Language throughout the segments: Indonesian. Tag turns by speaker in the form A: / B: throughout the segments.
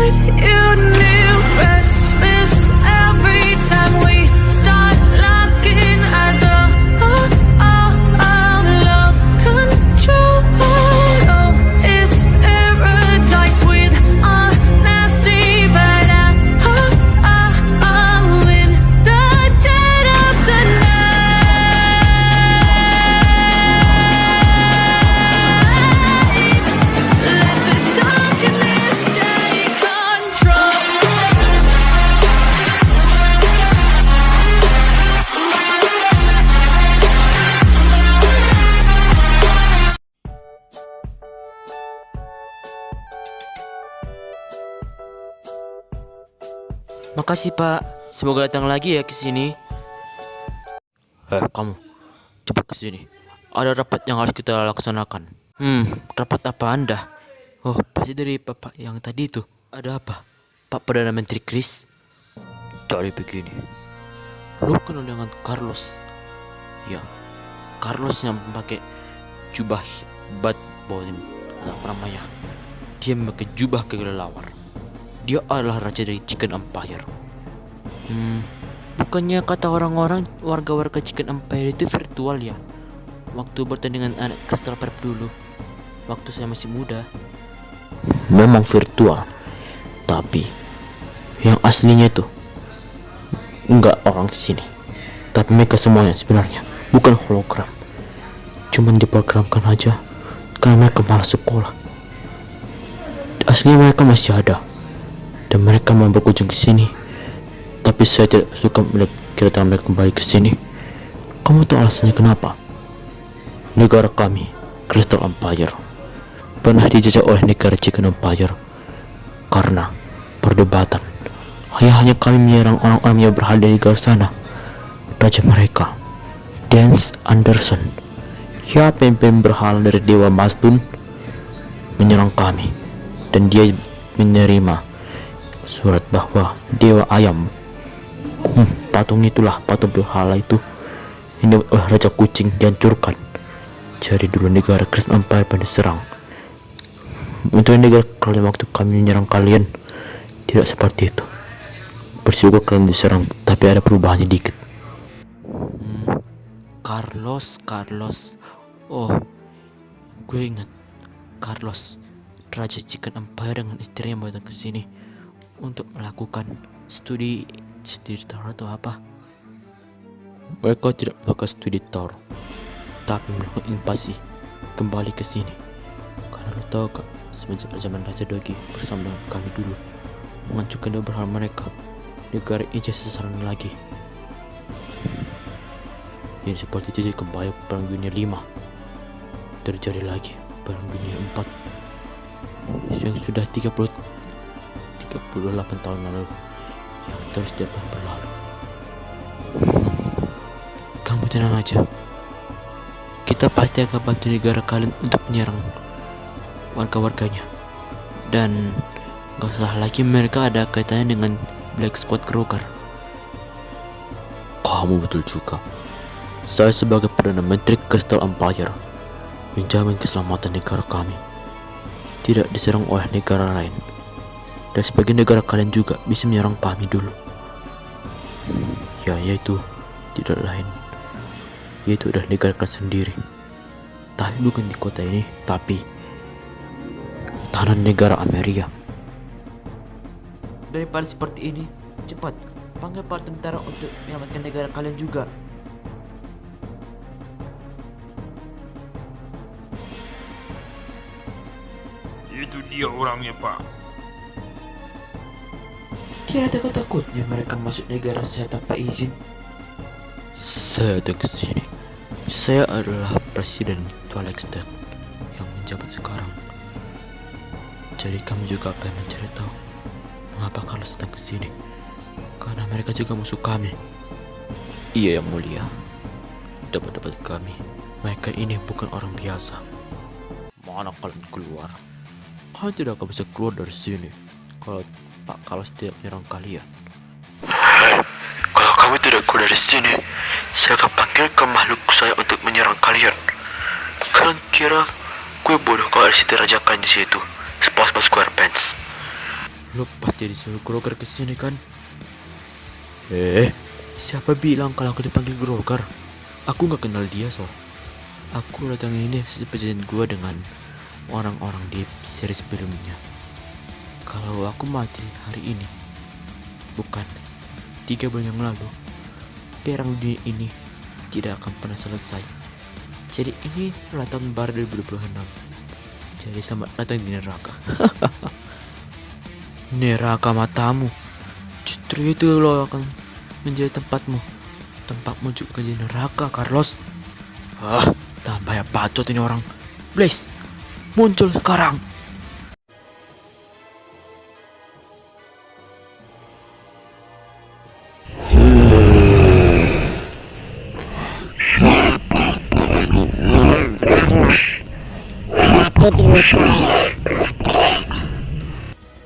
A: but you knew Christmas every time we start looking as a lost control. Oh, it's paradise with honesty, but I'm in the dead of the night. Let the darkness take control.
B: Makasih Pak, semoga datang lagi ya ke sini. Kamu, cepat ke sini. Ada rapat yang harus kita laksanakan. Rapat apa Anda? Oh, pasti dari Bapak yang tadi itu. Ada apa? Pak Perdana Menteri Chris? Jadi begini. Lu kenal dengan Carlos? Ya, Carlos yang pakai jubah bat bowling. Apa namanya? Dia memakai jubah kelelawar. Dia adalah raja dari Chicken Empire. Bukannya kata orang-orang warga-warga Chicken Empire itu virtual ya? Waktu bertandingan anak Castle Prep dulu, waktu saya masih muda. Memang virtual, tapi yang aslinya itu enggak orang sini. Tapi mereka semuanya sebenarnya bukan hologram, cuman diprogramkan aja karena mereka malas sekolah. Aslinya mereka masih ada. Dan mereka mau berkunjung ke sini, tapi saya tidak suka melihat kedatangan mereka kembali ke sini. Kamu tahu alasannya kenapa? Negara kami, Crystal Empire, pernah dijajah oleh negara Chicken Empire karena perdebatan. Hanya kami menyerang orang-orang yang berada di negara sana. Raja mereka, Dance Anderson, siapa yang berhala dari Dewa Masdun, menyerang kami, dan dia menerima surat bahwa Dewa Ayam, patung itulah, patung berhala itu, ini oleh Raja Kucing dihancurkan. Jadi dulu negara Crystal Empire pada diserang. Untuk negara kalian waktu kami menyerang kalian tidak seperti itu. Bersyukur kalian diserang, tapi ada perubahannya dikit. Carlos. Oh, gue ingat Carlos, Raja Chicken Empire dengan istrinya datang ke sini untuk melakukan studi tour atau apa. Mereka tidak melakukan studi tour, tapi melakukan invasi kembali ke sini. Karena lo tahu kak, semenjak zaman Raja Dogi bersama dengan kami dulu menghancurkan berhala mereka, negara ini sasaran lagi. Jadi seperti itu jadi kembali Perang Dunia 5. Terjadi lagi Perang Dunia 4 yang sudah 38 tahun lalu, yang terus dapat berlalu. Kamu tenang aja, kita pasti akan bantu negara kalian untuk menyerang warga-warganya. Dan gak usah lagi mereka ada kaitannya dengan Black Spot Kroger. Kamu betul juga. Saya sebagai Perdana Menteri Crystal Empire menjamin keselamatan negara kami tidak diserang oleh negara lain. Dan sebagian negara kalian juga bisa menyerang kami dulu. Ya, yaitu tidak lain, yaitu adalah negara kalian sendiri. Tapi bukan di kota ini, tapi tanah negara Amerika. Daripada seperti ini, cepat panggil para tentara untuk menyelamatkan negara kalian juga.
C: Itu dia orangnya, Pak.
B: Tidak takut-takutnya mereka masuk negara saya tanpa izin. Saya datang ke sini. Saya adalah Presiden Twilight State yang menjabat sekarang. Jadi kami juga pengen mencari tahu mengapa Carlos datang ke sini. Karena mereka juga musuh kami. Iya yang mulia. Dapat kami. Mereka ini bukan orang biasa. Mana kalian keluar? Kalian tidak akan bisa keluar dari sini kalau Pak Carlos tidak menyerang kalian. Kalau kamu tidak keluar dari sini, saya akan panggil ke makhluk saya untuk menyerang kalian. Kalian kira gue bodoh kalau ada situ rajakan di situ, SpongeBob SquarePants? Lo pasti disuruh Grogar kesini kan? Siapa bilang kalau aku dipanggil Grogar? Aku nggak kenal dia, so. Aku datang ini seperti gue dengan orang-orang di seri sebelumnya. Kalau aku mati hari ini, bukan 3 bulan yang lalu, perang dunia ini tidak akan pernah selesai. Jadi ini adalah tahun baru 2026. Jadi selamat datang di neraka. Neraka matamu. Justru itu lo akan menjadi tempatmu. Tempatmu juga di neraka, Carlos. Tambah ya bacot ini orang. Blaze, muncul sekarang.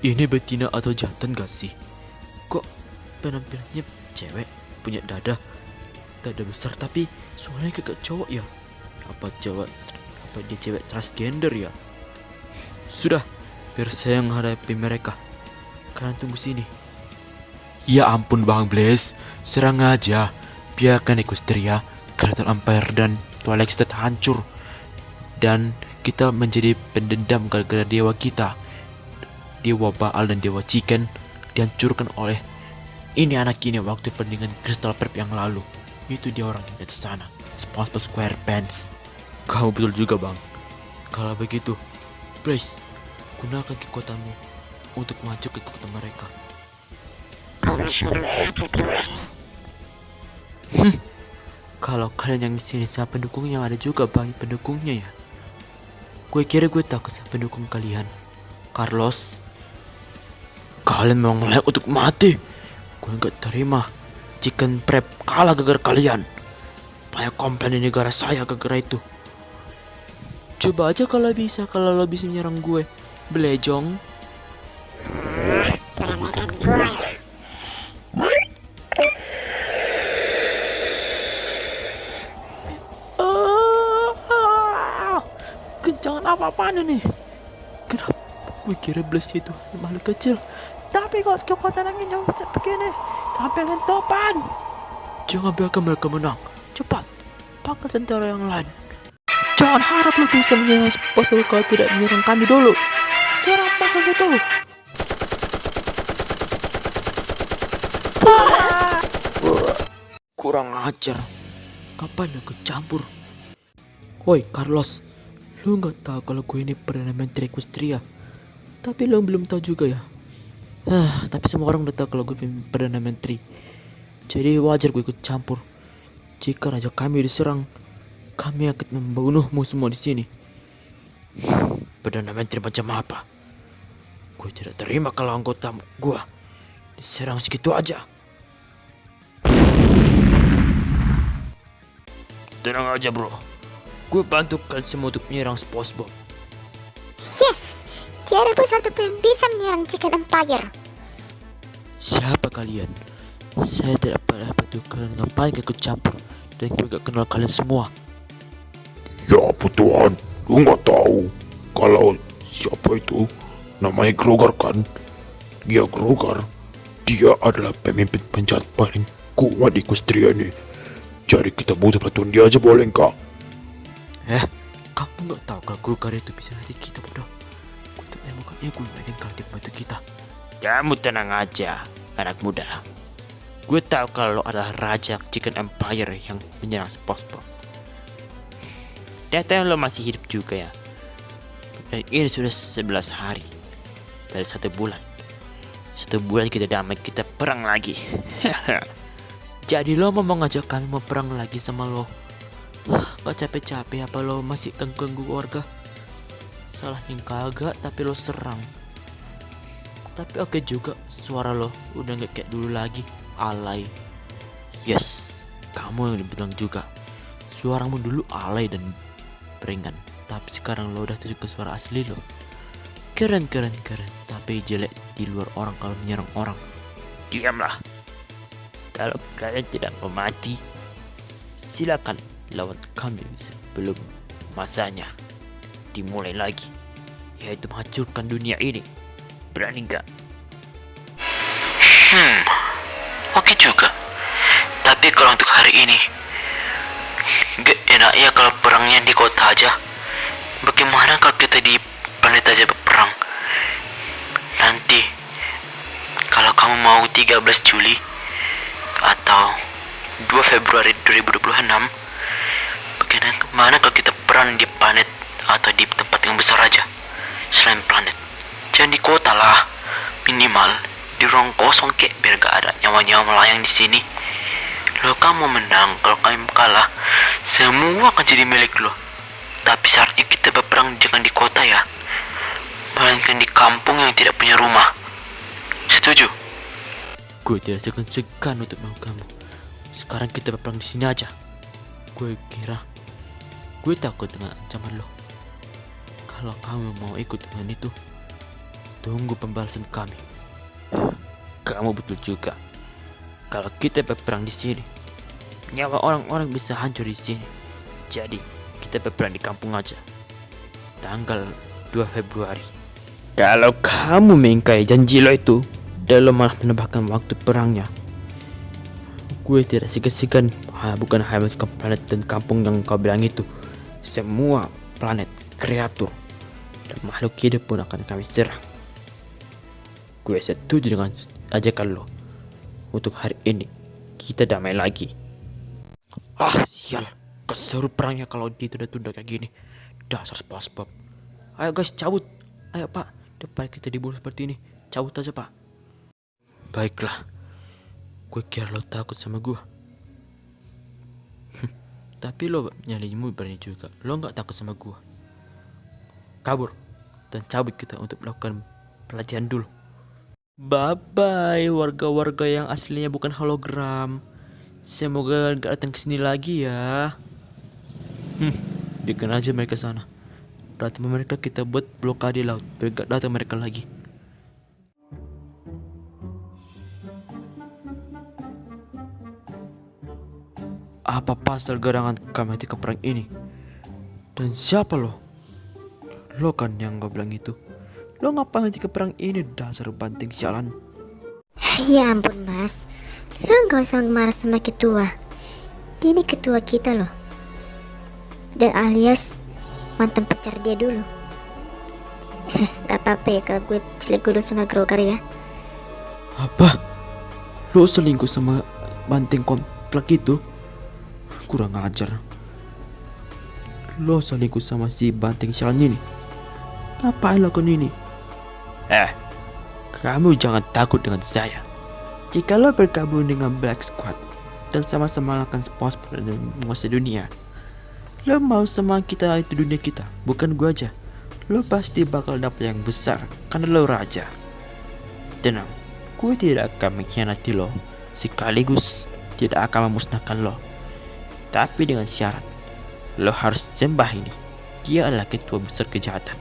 B: Ini betina atau jantan gak sih? Kok penampilannya cewek, punya dada besar tapi suaranya kayak cowok ya? Apa dia cewek transgender ya? Sudah, biar saya menghadapi mereka. Kalian tunggu sini. Ya ampun Bang Blaze, serang aja. Biarkan Equestria, Kraton Empire dan Twilight State hancur. Dan kita menjadi pendendam gara-gara dewa kita. Dewa Baal dan Dewa Chicken dihancurkan oleh ini anak ini waktu pertandingan Crystal Prep yang lalu. Itu dia orang yang di sana, SpongeBob SquarePants. Kamu betul juga Bang. Kalau begitu, please gunakan kekuatanmu untuk maju ke kekuatan mereka. Kalau kalian yang di sini siapa pendukungnya, ada juga banyak pendukungnya ya. Gue kira gue tahu siapa pendukung kalian. Carlos, kalian memang layak untuk mati. Gue gak terima Chicken Prep kalah gara-gara kalian. Banyak komplain di negara saya gara-gara itu. Coba aja kalau lo bisa menyerang gue, Belejong. Kencangan apa-apaan ini? Kenapa? Gue kira Blaze itu makhluk kecil, tapi kok kekuatan angin jauh besar begini, sampai angin topan. Jangan biarkan mereka menang. Cepat, panggil tentara yang lain. Jangan harap lo bisa menyerang SpongeBob kalau tidak menyerang kami dulu. Serang pasang itu. Kurang ajar. Kapan aku campur? Woi Carlos, lu nggak tahu kalau gue ini Perdana Menteri Equestria? Tapi lo belum tahu juga ya. Tapi semua orang udah tahu kalau gue Perdana Menteri. Jadi wajar gue ikut campur. Jika raja kami diserang, kami akan membunuhmu semua di sini. Perdana Menteri macam apa? Gue tidak terima kalau anggota gue diserang segitu aja.
C: Tenang aja bro,
B: Gue bantu kalian semua untuk menyerang SpongeBob.
D: Yes, tiada pun satu pun bisa menyerang Chicken Empire.
B: Siapa kalian? Saya tidak pernah bantu kalian, ngapain ikut campur? Dan gue gak kenal kalian semua.
C: ya apa Tuhan, lu nggak tahu kalau siapa itu? Namanya Grogar kan? Ya Grogar, dia adalah pemimpin penjahat paling kuat di Equestria ini. Jadi kita butuh bantuan dia aja, boleh nggak?
B: Kamu gak tahu kalau Grogar itu bisa nanti kita bodoh. Gue tak bukannya gue ingin kalau dia bantu kita.
E: Kamu tenang aja, anak muda. Gue tahu kalau lo adalah raja Chicken Empire yang menyerang SpongeBob. Ternyata lo masih hidup juga ya. Dan ini sudah 11 hari dari 1 bulan. 1 bulan kita damai, kita perang lagi.
B: Jadi lo mau ngajak kami mau perang lagi sama lo? Gak capek-capek apa lo masih ganggu warga? Salahnya kagak, tapi lo serang. Tapi oke juga, suara lo udah gak kayak dulu lagi, alay. Yes, kamu yang bilang juga. Suaramu dulu alay dan beringan, tapi sekarang lo udah tunjuk ke suara asli lo. Keren, tapi jelek di luar orang kalau menyerang orang.
E: Diamlah. Kalau kalian tidak mau mati, silakan lawan kami sebelum masanya dimulai lagi, yaitu menghancurkan dunia ini. Berani nggak? Oke juga. Tapi kalau untuk hari ini, gak enak ya kalau perangnya di kota aja. Bagaimana kalau kita di planet aja berperang? Nanti, kalau kamu mau 13 Juli atau 2 Februari 2026, bagaimana kalau kita perang di planet atau di tempat yang besar aja selain planet? Jangan di kota lah, minimal di ruang kosong kek, biar gak ada nyawa-nyawa melayang di sini. Lo kamu menang, kalau kamu kalah, semua akan jadi milik lo. Tapi syaratnya kita berperang jangan di kota ya, melainkan di kampung yang tidak punya rumah. Setuju?
B: Gue tidak segan-segan untuk melakukanmu. Sekarang kita berperang di sini aja. Gue kira gue takut dengan ancaman lo. Kalau kamu mau ikut dengan itu, tunggu pembalasan kami.
E: Kamu betul juga. Kalau kita berperang di sini, nyawa orang-orang bisa hancur di sini. Jadi, kita berperang di kampung aja. Tanggal 2 Februari.
B: Kalau kamu mengingkari janji lo itu, dan lo malah menambahkan waktu perangnya, gue tidak segan-segan bukan hanya ke planet dan kampung yang kau bilang itu. Semua planet, kreatur, dan makhluk hidup pun akan kami serang. Gue setuju dengan ajakan lo. Untuk hari ini, kita damai lagi. Sial, keseru perangnya kalau ditunda-tunda kayak gini. Dasar SpongeBob. Ayo guys, cabut. Ayo pak, depan kita dibunuh seperti ini. Cabut aja pak. Baiklah, gue kira lo takut sama gue. Tapi lo nyalimu berani juga. Lo gak takut sama gue. Kabur dan cabut kita untuk melakukan pelatihan dulu. Bye-bye warga-warga yang aslinya bukan hologram. Semoga gak datang ke sini lagi ya. Bikin aja mereka sana. Datang mereka, kita buat blokade laut biar gak datang mereka lagi. Apa pasal gerangan kami ke perang ini? Dan siapa lo? Lo kan yang gue bilang itu. Lo ngapain ke perang ini, dasar banting sialan?
D: Ya ampun mas, lo gak usah marah sama ketua. Dia ini ketua kita loh. Dan alias mantan pacar dia dulu. Gak apa-apa ya kalau gue selingkuh dulu sama Grogar ya.
B: Apa? Lo selingkuh sama banting komplek itu? Kurang ajar. Lo selingkuh sama si banting sialan ini? Ngapain lakukan ini? Kamu jangan takut dengan saya. Jika lo bergabung dengan Black Squad dan sama-sama melakukan SpongeBob dan menguasai dunia, lo mau sama kita itu dunia kita, bukan gua aja. Lo pasti bakal dapet yang besar karena lo raja. Tenang, gue tidak akan mengkhianati lo, sekaligus tidak akan memusnahkan lo. Tapi dengan syarat, lo harus sembah ini. Dia adalah ketua besar kejahatan,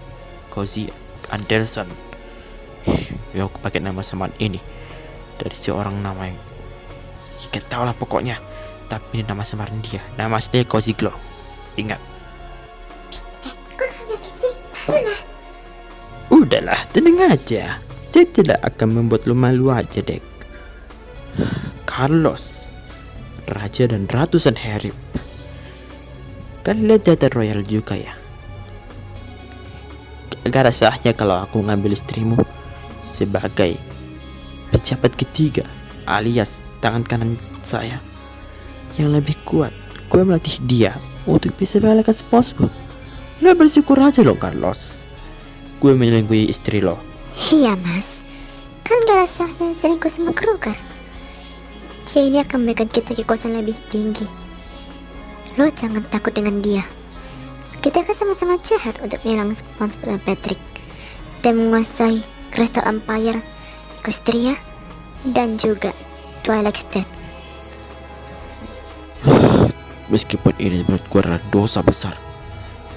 B: Cozy Anderson. Yang aku pakai nama samaan ini dari seorang nama yang kita tahu lah pokoknya. Tapi ini nama samaran dia. Nama aslinya Cozy Glow. Ingat.
D: Kok kamu yakin sih? Barulah.
B: Udahlah, tenang aja. Saya tidak akan membuat lo malu aja, Dek. Carlos, raja dan ratusan herib. Kan lihat jatah royal juga ya. Gak ada salahnya kalau aku ngambil istrimu sebagai pejabat ketiga, alias tangan kanan saya yang lebih kuat. Gue melatih dia untuk bisa mengalahkan SpongeBob. Lo bersyukur aja lo, Carlos. Gue menyelingkuhi istri lo.
D: Iya mas, kan gak ada salahnya selingkuh sama Grogar. Dia ini akan memberikan kita kekuasaan lebih tinggi. Lo jangan takut dengan dia. Kita akan sama-sama jahat untuk menyerang SpongeBob dan Patrick dan menguasai Crystal Empire, Equestria, dan juga Twilight State.
B: Meskipun ini menurut gue adalah dosa besar,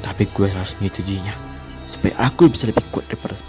B: tapi gue harus menyetujuinya supaya aku bisa lebih kuat daripada